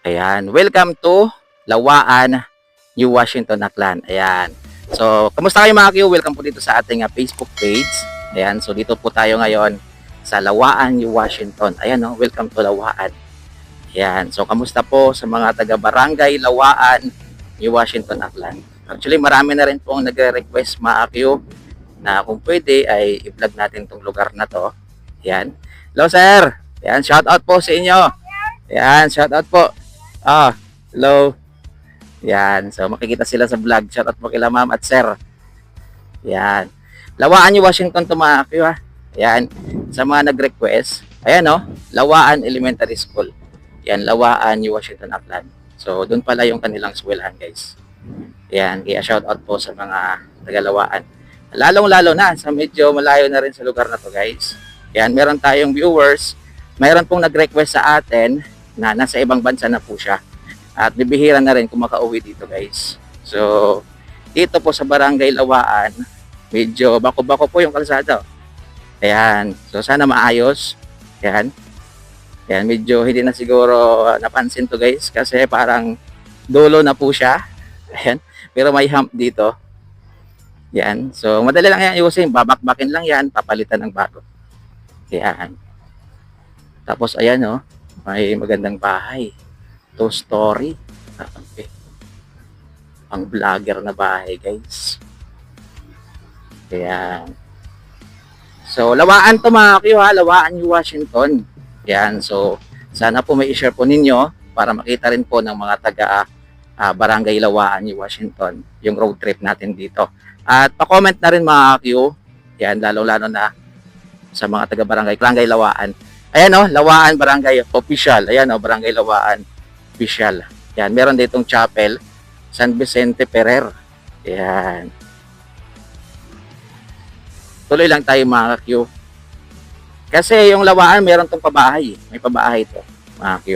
Ayan, welcome to Lawaan, New Washington, Aklan. Ayan. So, kamusta kayo mga Q? Welcome po dito sa ating Facebook page. Ayan, so dito po tayo ngayon sa Lawaan, New Washington. Ayan, no? Welcome to Lawaan. Ayan, so kamusta po sa mga taga-barangay Lawaan, New Washington, Aklan. Actually, marami na rin po ang nagre-request mga Q na kung pwede ay i-vlog natin tong lugar na to. Ayan. Hello, sir. Ayan, shout out po sa inyo. Ayan, shout out po. Hello. Yan. So, makikita sila sa vlog. Shout out po kila ma'am at sir. Yan. Lawaan New Washington to mga Q, ha. Yan. Sa mga nag-request. Ayan, no. Lawaan Elementary School. Yan. Lawaan New Washington, Aklan. So, doon pala yung kanilang eskwelahan, guys. Yan. Kaya shout out po sa mga taga-Lawaan. Lalong-lalo na sa medyo malayo na rin sa lugar na to, guys. Yan. Meron tayong viewers. Meron pong nag-request sa atin na nasa ibang bansa na po siya. At bibihira na rin kung makauwi dito, guys. So, dito po sa Barangay Lawaan, medyo bako-bako po yung kalsada. Ayan. So, sana maayos. Ayan. Ayan, medyo hindi na siguro napansin to, guys. Kasi parang dulo na po siya. Ayan. Pero may hump dito. Ayan. So, madali lang yan ayusin. Babakbakin lang yan. Papalitan ng bago. Ayan. Tapos, ayan, oh. May magandang bahay. 2-story. Okay. Ang vlogger na bahay, guys. Ayan. So, Lawaan to mga Q, ha. Lawaan New Washington. Ayan. So, sana po may i-share po ninyo para makita rin po ng mga taga Barangay Lawaan New Washington yung road trip natin dito. At pa-comment na rin mga Q. Ayan, lalo-lalo na sa mga taga Barangay Lawaan. Ayan, oh, Lawaan Barangay Official. Ayan, oh, Barangay Lawaan Official. Ayan, meron ditong chapel, San Vicente Ferrer. Ayan. Tuloy lang tayo mga Q. Kasi yung Lawaan, meron tong pabahay. May pabahay to, mga Q.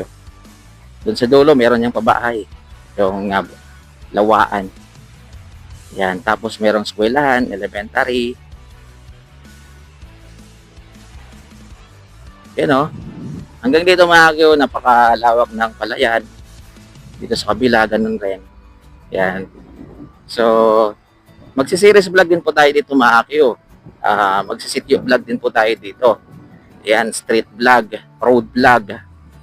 Doon sa dulo, meron yung pabahay. Yung Lawaan. Ayan, tapos merong eskwelahan, elementary. Yan, oh. Hanggang dito mga Q, napakalawak ng palayan. Dito sa kabila, ganun rin. Yan. So, magsiseries vlog din po tayo dito mga Q. Magsisityo vlog din po tayo dito. Yan, street vlog, road vlog.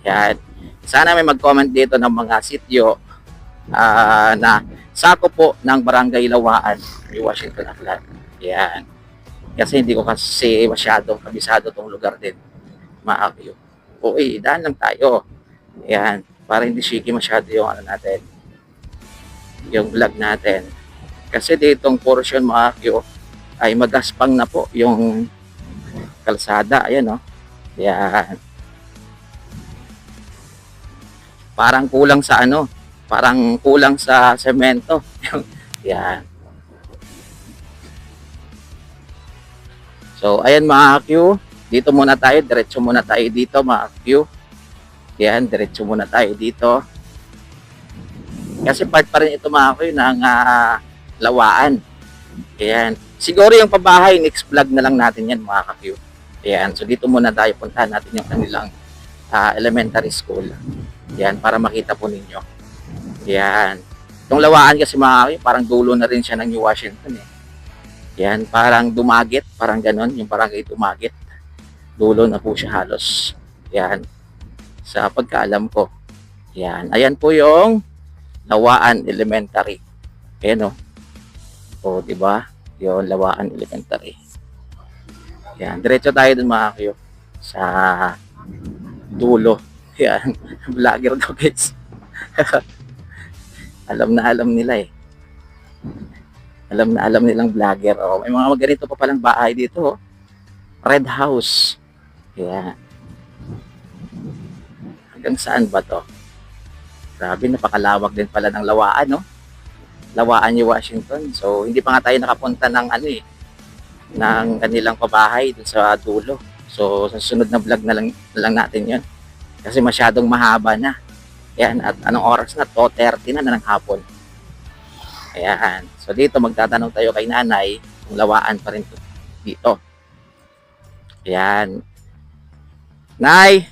Yan. Sana may mag-comment dito ng mga sityo na sako po ng Barangay Lawaan, New Washington, Aklan. Yan. Kasi hindi ko kasi masyado kabisado tong lugar din. Mga Q. Okay, daan lang tayo. Ayan, para hindi shaky masyado yung ano natin. Yung vlog natin. Kasi ditong portion mga Q ay magaspang na po yung kalsada. Ayan, oh. Ayan. Parang kulang sa ano, parang kulang sa semento. Ayan. So, ayan mga Q. Dito muna tayo, diretso muna tayo dito mga Q. Yan, diretso muna tayo dito. Kasi part pa rin ito mga Q ng Lawaan. Yan. Siguro yung pabahay, next vlog na lang natin yan mga Q. Yan, so dito muna tayo, puntahan natin yung kanilang elementary school. Yan, para makita po ninyo. Yan. Itong Lawaan kasi mga Q, parang dulo na rin siya ng New Washington eh. Yan, parang Dumaguete, parang ganon, yung barangay Dumaguete. Dulo na po siya halos. Yan. Sa pagkaalam ko. Yan. Ayan po yung Lawaan Elementary. Ayan, o. O, diba? Yung Lawaan Elementary. Yan. Diretso tayo dun mga Q. Sa dulo. Yan. Vlogger daw, guys. Alam na alam nila eh. Alam na alam nilang vlogger. O, may mga ganito pa palang bahay dito, oh. Red House. Ayan. Hanggang saan ba to? Grabe, napakalawak din pala ng Lawaan, no? Lawaan New Washington. So, hindi pa nga tayo nakapunta ng ano eh, ng kanilang pabahay dun sa dulo. So, sa sunod na vlog na lang natin yun. Kasi masyadong mahaba na. Ayan, at anong oras na? 2:30 na ng hapon. Ayan. So, dito magtatanong tayo kay nanay kung Lawaan pa rin dito. Ayan. Nay,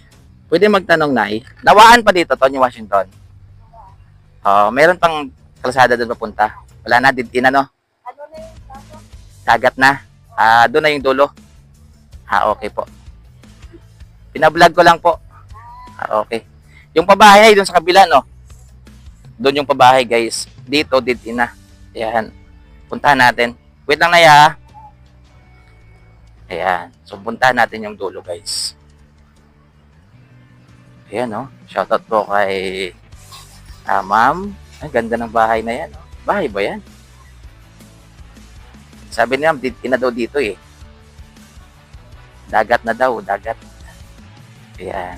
pwede magtanong, Nay. Lawaan pa dito, Tony Washington. Meron pang kalsada doon papunta. Wala na, no? Ano na yung tato? Dagat na. Doon na yung dulo. Okay po. Pinablog ko lang po. Okay. Yung pabahay na doon sa kabila, no? Doon yung pabahay, guys. Dito, na. Ayan. Puntahan natin. Wait lang na ya. Ayan. So, puntahan natin yung dulo, guys. Ayan, no? Shoutout po kay ma'am. Ang ganda ng bahay na yan. No? Bahay ba yan? Sabi niya, ina daw dito eh. Dagat na daw, dagat. Ayan.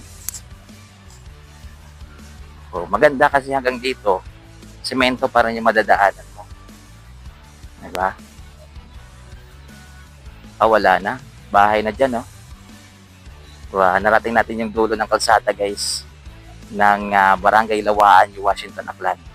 Maganda kasi hanggang dito, semento pa rin yung madadaanan mo. Diba? Wala na. Bahay na dyan, no? Narating natin yung dulo ng kalsada, guys, ng Barangay Lawaan, Washington, Aklan.